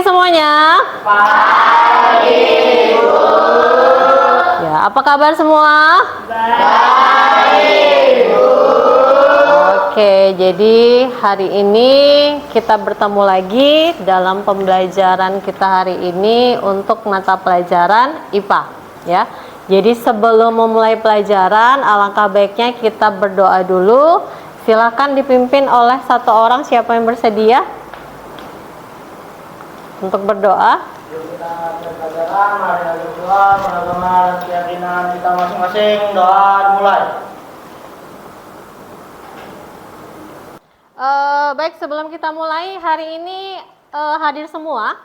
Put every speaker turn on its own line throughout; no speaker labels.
pagi semuanya.
Pagi, Bu.
Ya, apa kabar semua?
Baik, Bu.
Oke, jadi hari ini kita bertemu lagi dalam pembelajaran kita hari ini untuk mata pelajaran IPA, ya. Jadi sebelum memulai pelajaran, alangkah baiknya kita berdoa dulu. Silakan dipimpin oleh satu orang, siapa yang bersedia untuk berdoa?
Yuk kita pelajaran, mari kita berdoa, beragama dan keyakinan kita masing-masing. Doa dimulai.
Baik, sebelum kita mulai, hari ini hadir semua?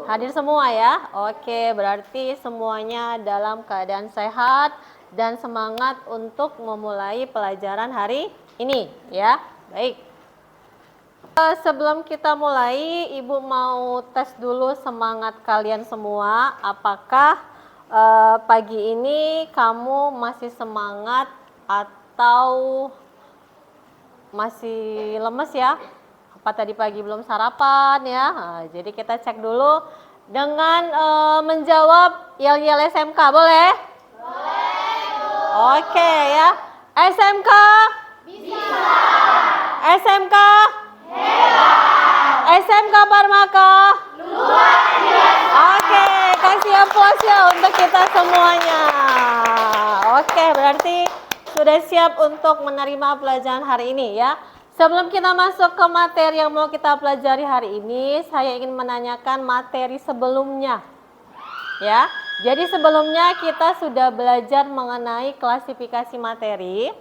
Hadir semua ya? Oke, berarti semuanya dalam keadaan sehat dan semangat untuk memulai pelajaran hari ini ya. Baik. Sebelum kita mulai, Ibu mau tes dulu semangat kalian semua. Apakah pagi ini kamu masih semangat atau masih lemes ya? Apa tadi pagi belum sarapan ya? Nah, jadi kita cek dulu dengan menjawab yel-yel SMK, boleh? Boleh, Bu. Oke ya. SMK? Bisa. SMK? Hebat. SMK Parmaka? Luar biasa. Oke, kasih aplaus ya untuk kita semuanya. Oke, berarti sudah siap untuk menerima pelajaran hari ini ya. Sebelum kita masuk ke materi yang mau kita pelajari hari ini, saya ingin menanyakan materi sebelumnya. Ya. Jadi sebelumnya kita sudah belajar mengenai klasifikasi materi,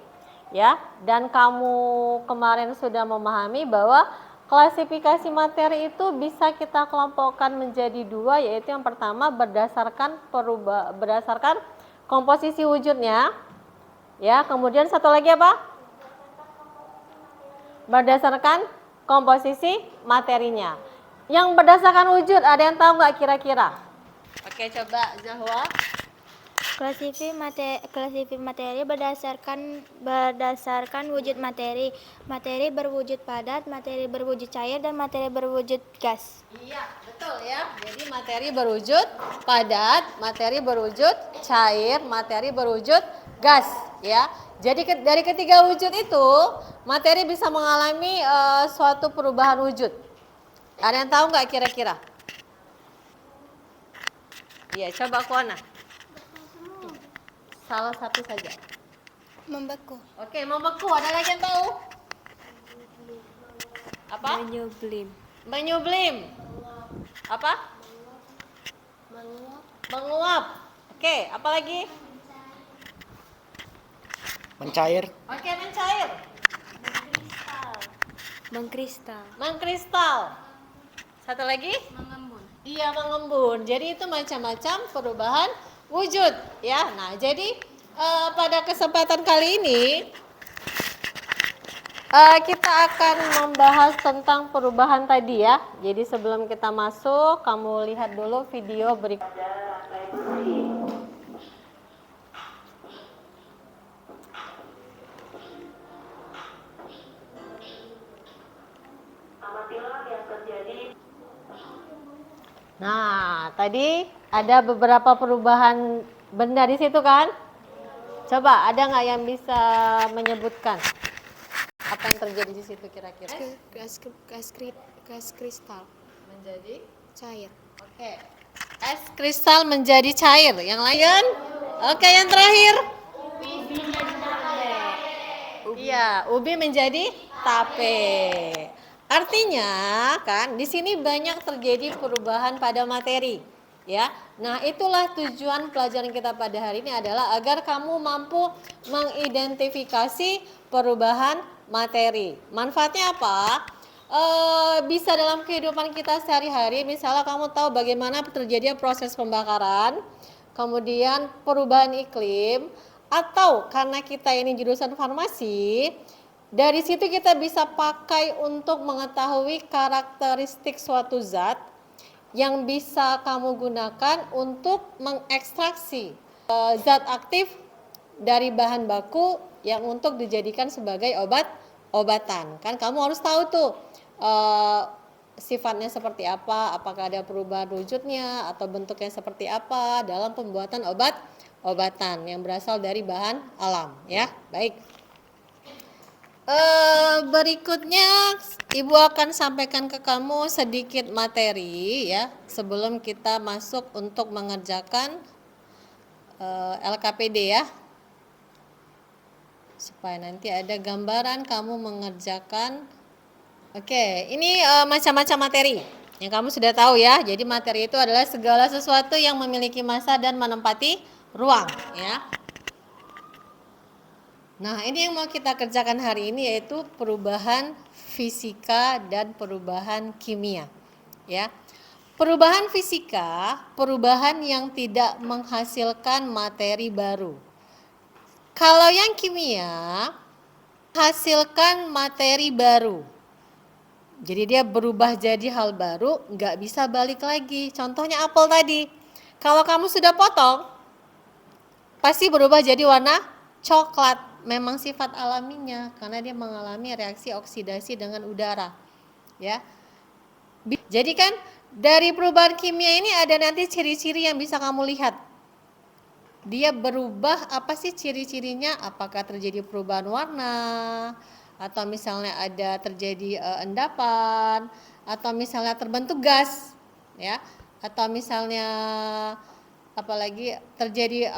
ya. Dan kamu kemarin sudah memahami bahwa klasifikasi materi itu bisa kita kelompokkan menjadi dua, yaitu yang pertama berdasarkan komposisi wujudnya. Ya, kemudian satu lagi apa? Berdasarkan komposisi materinya. Yang berdasarkan wujud, ada yang tahu nggak kira-kira? Oke, coba Zahwa.
Klasifikasi materi berdasarkan wujud materi. Materi berwujud padat, materi berwujud cair, dan materi berwujud gas.
Iya, betul ya. Jadi materi berwujud padat, materi berwujud cair, materi berwujud gas, ya. Jadi dari ketiga wujud itu, materi bisa mengalami suatu perubahan wujud. Ada yang tahu nggak kira-kira? Iya, coba Kuana. Salah satu saja.
Membeku.
Oke, membeku. Ada lagi yang tahu? Apa?
Menyublim.
Menyublim. Apa? Menguap. Oke, apa lagi?
Mencair.
Oke, mencair.
Mengkristal.
Mengkristal. Satu lagi?
Mengembun.
Iya, mengembun. Jadi itu macam-macam perubahan wujud ya. Nah, jadi pada kesempatan kali ini kita akan membahas tentang perubahan tadi ya. Jadi sebelum kita masuk, kamu lihat dulu video berikut. Nah, tadi ada beberapa perubahan benda di situ kan? Coba, ada nggak yang bisa menyebutkan apa yang terjadi di situ kira-kira?
Gas kristal
Menjadi
cair.
Oke. Es kristal menjadi cair. Yang lain? Oke, yang terakhir? Iya, ubi menjadi tape. Artinya kan di sini banyak terjadi perubahan pada materi, ya. Nah, itulah tujuan pelajaran kita pada hari ini adalah agar kamu mampu mengidentifikasi perubahan materi. Manfaatnya apa? Bisa dalam kehidupan kita sehari-hari, misalnya kamu tahu bagaimana terjadinya proses pembakaran, kemudian perubahan iklim, atau karena kita ini jurusan farmasi, dari situ kita bisa pakai untuk mengetahui karakteristik suatu zat yang bisa kamu gunakan untuk mengekstraksi zat aktif dari bahan baku yang untuk dijadikan sebagai obatan. Kan kamu harus tahu tuh sifatnya seperti apa, apakah ada perubahan wujudnya atau bentuknya seperti apa dalam pembuatan obat-obatan yang berasal dari bahan alam ya. Baik. Berikutnya Ibu akan sampaikan ke kamu sedikit materi ya sebelum kita masuk untuk mengerjakan LKPD ya. Supaya nanti ada gambaran kamu mengerjakan. Oke, ini macam-macam materi yang kamu sudah tahu ya. Jadi materi itu adalah segala sesuatu yang memiliki massa dan menempati ruang ya. Nah, ini yang mau kita kerjakan hari ini yaitu perubahan fisika dan perubahan kimia. Ya. Perubahan fisika, perubahan yang tidak menghasilkan materi baru. Kalau yang kimia, hasilkan materi baru. Jadi dia berubah jadi hal baru, nggak bisa balik lagi. Contohnya apel tadi. Kalau kamu sudah potong, pasti berubah jadi warna coklat. Memang sifat alaminya karena dia mengalami reaksi oksidasi dengan udara. Ya. Jadi kan dari perubahan kimia ini ada nanti ciri-ciri yang bisa kamu lihat. Dia berubah, apa sih ciri-cirinya? Apakah terjadi perubahan warna atau misalnya ada terjadi endapan atau misalnya terbentuk gas ya, atau misalnya apalagi terjadi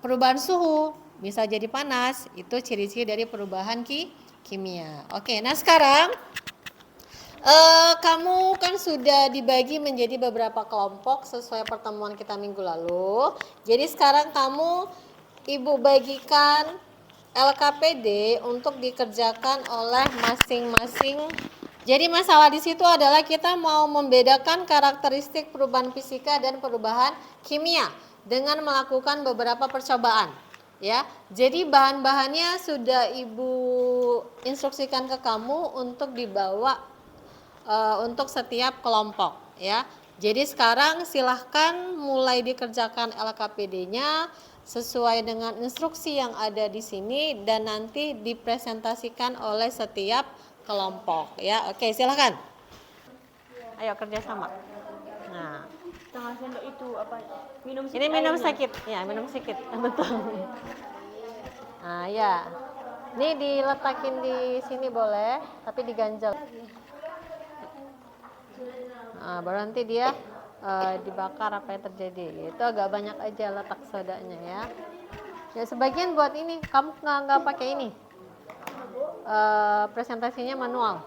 perubahan suhu, bisa jadi panas. Itu ciri-ciri dari perubahan kimia. Oke, nah sekarang kamu kan sudah dibagi menjadi beberapa kelompok sesuai pertemuan kita minggu lalu. Jadi sekarang Ibu bagikan LKPD untuk dikerjakan oleh masing-masing. Jadi masalah di situ adalah kita mau membedakan karakteristik perubahan fisika dan perubahan kimia dengan melakukan beberapa percobaan. Ya, jadi bahan-bahannya sudah Ibu instruksikan ke kamu untuk dibawa untuk setiap kelompok ya. Jadi sekarang silahkan mulai dikerjakan LKPD-nya sesuai dengan instruksi yang ada di sini dan nanti dipresentasikan oleh setiap kelompok ya. Oke, silahkan. Ayo kerjasama. Nah,
Setengah sendok itu apa? Minum
ini minum sedikit ya, minum sedikit. Betul. Nah ya, ini diletakin di sini boleh, tapi diganjel. Nah, baru nanti dia dibakar apa yang terjadi. Itu agak banyak aja letak sodanya ya. Ya sebagian buat ini, kamu nggak pakai ini. Presentasinya manual.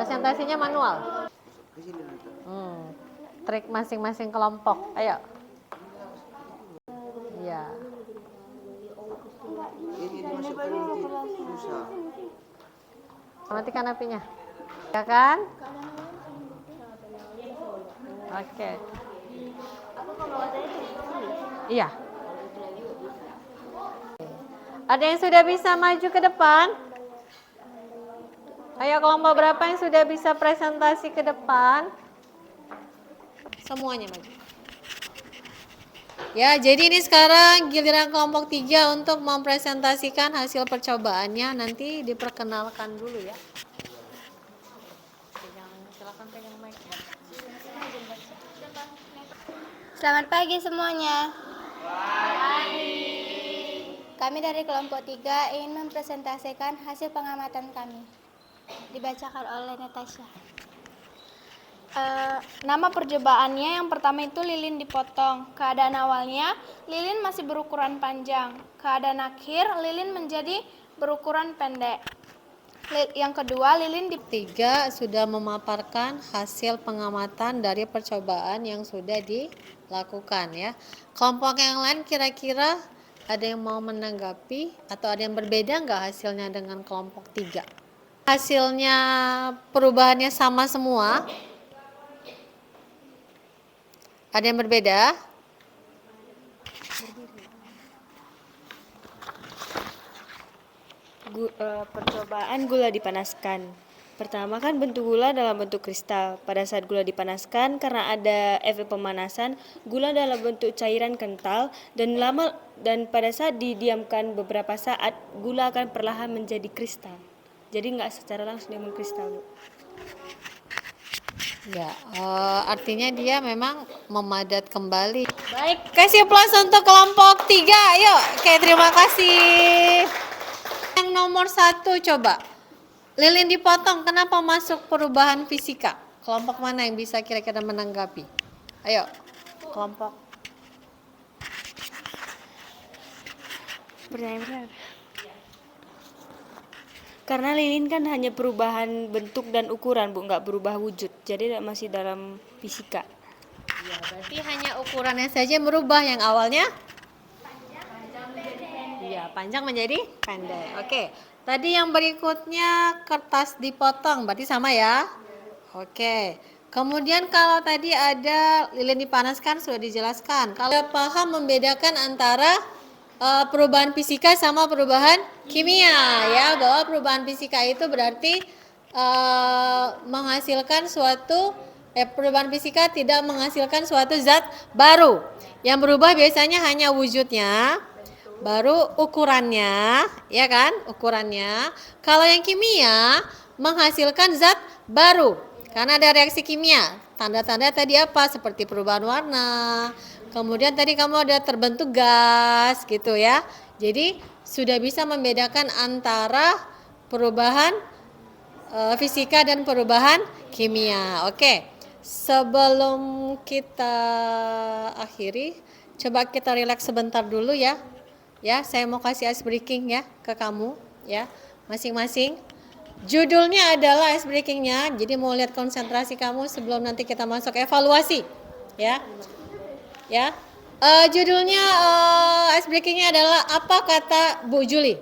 Presentasinya manual. Trik masing-masing kelompok. Ayo. Iya. Matikan apinya. Ya kan? Oke. Iya. Ada yang sudah bisa maju ke depan? Ayo kelompok berapa yang sudah bisa presentasi ke depan? Semuanya maju. Ya, jadi ini sekarang giliran kelompok 3 untuk mempresentasikan hasil percobaannya. Nanti diperkenalkan dulu ya. Silakan pegang mic-nya.
Selamat pagi semuanya. Kami dari kelompok 3 ingin mempresentasikan hasil pengamatan kami. Dibacakan oleh Natasha. Nama percobaannya yang pertama itu lilin dipotong. Keadaan awalnya lilin masih berukuran panjang. Keadaan akhir lilin menjadi berukuran pendek. Yang kedua lilin
3 sudah memaparkan hasil pengamatan dari percobaan yang sudah dilakukan ya. Kelompok yang lain kira-kira ada yang mau menanggapi atau ada yang berbeda nggak hasilnya dengan kelompok 3? Hasilnya perubahannya sama semua? Ada yang berbeda?
Percobaan gula dipanaskan. Pertama kan bentuk gula dalam bentuk kristal. Pada saat gula dipanaskan karena ada efek pemanasan, gula dalam bentuk cairan kental dan pada saat didiamkan beberapa saat, gula akan perlahan menjadi kristal. jadi nggak secara langsung dia mengkristal, Bu.
Ya, artinya dia memang memadat kembali. Baik, kasih plus untuk kelompok 3. Yuk, oke, terima kasih. Yang nomor 1 coba. Lilin dipotong, kenapa masuk perubahan fisika? Kelompok mana yang bisa kira-kira menanggapi? Ayo, kelompok.
Benar. Karena lilin kan hanya perubahan bentuk dan ukuran, Bu, nggak berubah wujud. Jadi masih dalam fisika.
Ya, berarti hanya ukurannya saja merubah, yang awalnya panjang menjadi pendek. Oke. Tadi yang berikutnya kertas dipotong, berarti sama ya? Oke. Kemudian kalau tadi ada lilin dipanaskan sudah dijelaskan. Kalau paham membedakan antara perubahan fisika sama perubahan kimia ya, bahwa perubahan fisika itu berarti menghasilkan suatu perubahan fisika tidak menghasilkan suatu zat baru. Yang berubah biasanya hanya wujudnya, baru ukurannya, ya kan? Ukurannya. Kalau yang kimia menghasilkan zat baru karena ada reaksi kimia. Tanda-tanda tadi apa? Seperti perubahan warna. Kemudian tadi kamu ada terbentuk gas gitu ya. Jadi sudah bisa membedakan antara perubahan fisika dan perubahan kimia. Oke. Sebelum kita akhiri, coba kita rileks sebentar dulu ya. Ya, saya mau kasih ice breaking ya ke kamu ya, masing-masing. Judulnya adalah ice breakingnya, jadi mau lihat konsentrasi kamu sebelum nanti kita masuk evaluasi ya. Ya, judulnya ice breakingnya adalah apa kata Bu Juli.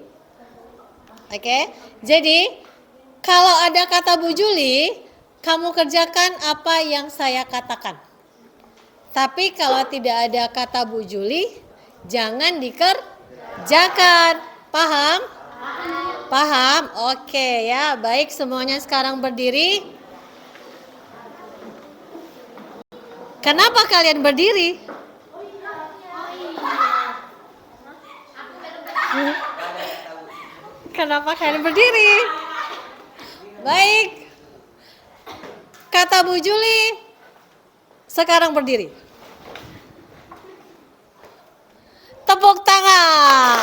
Oke, jadi kalau ada kata Bu Juli, kamu kerjakan apa yang saya katakan. Tapi kalau tidak ada kata Bu Juli, jangan dikerjakan. Paham? Paham? Oke ya, baik, semuanya sekarang berdiri. Kenapa kalian berdiri? Kenapa kalian berdiri? Baik. Kata Bu Juli, sekarang berdiri. Tepuk tangan.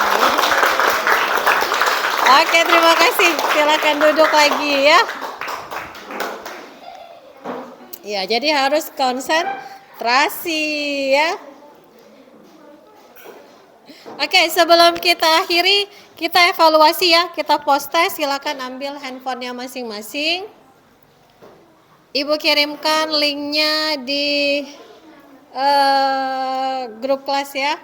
Oke, terima kasih. Silakan duduk lagi ya. Ya, jadi harus konsentrasi ya. Oke, sebelum kita akhiri, kita evaluasi ya. Kita post test, silakan ambil handphonenya masing-masing. Ibu kirimkan linknya di grup kelas ya.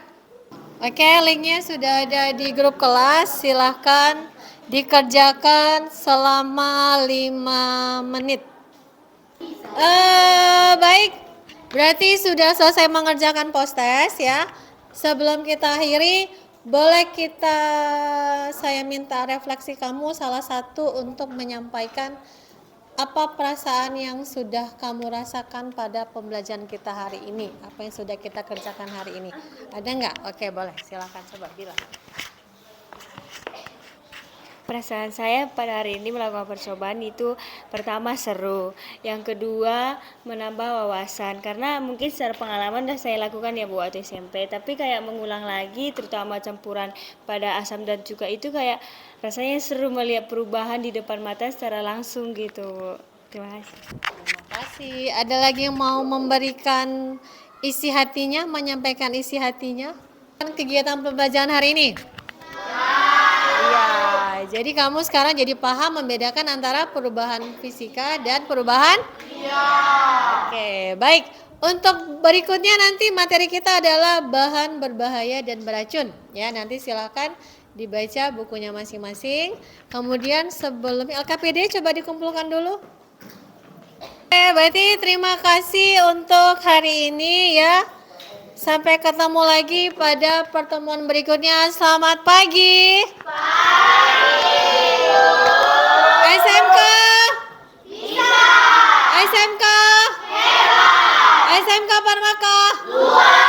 Oke, linknya sudah ada di grup kelas. Silahkan dikerjakan selama 5 menit. Baik, berarti sudah selesai mengerjakan post test ya. Sebelum kita akhiri, boleh saya minta refleksi kamu salah satu untuk menyampaikan apa perasaan yang sudah kamu rasakan pada pembelajaran kita hari ini? Apa yang sudah kita kerjakan hari ini? Ada nggak? Oke, boleh. Silakan coba bilang.
Perasaan saya pada hari ini melakukan percobaan itu pertama seru, yang kedua menambah wawasan karena mungkin secara pengalaman sudah saya lakukan ya Bu waktu SMP, tapi kayak mengulang lagi terutama campuran pada asam dan cuka itu kayak rasanya seru melihat perubahan di depan mata secara langsung gitu Bu. Terima kasih.
Terima kasih. Ada lagi yang mau memberikan isi hatinya, menyampaikan isi hatinya? Kegiatan pembelajaran hari ini? Jadi kamu sekarang jadi paham membedakan antara perubahan fisika dan perubahan? Iya. Oke, baik. Untuk berikutnya nanti materi kita adalah bahan berbahaya dan beracun. Ya, nanti silakan dibaca bukunya masing-masing. Kemudian sebelum LKPD coba dikumpulkan dulu. Oke, berarti terima kasih untuk hari ini ya. Sampai ketemu lagi pada pertemuan berikutnya. Selamat pagi. SMK bisa. SMK hebat. SMK Parmaka luar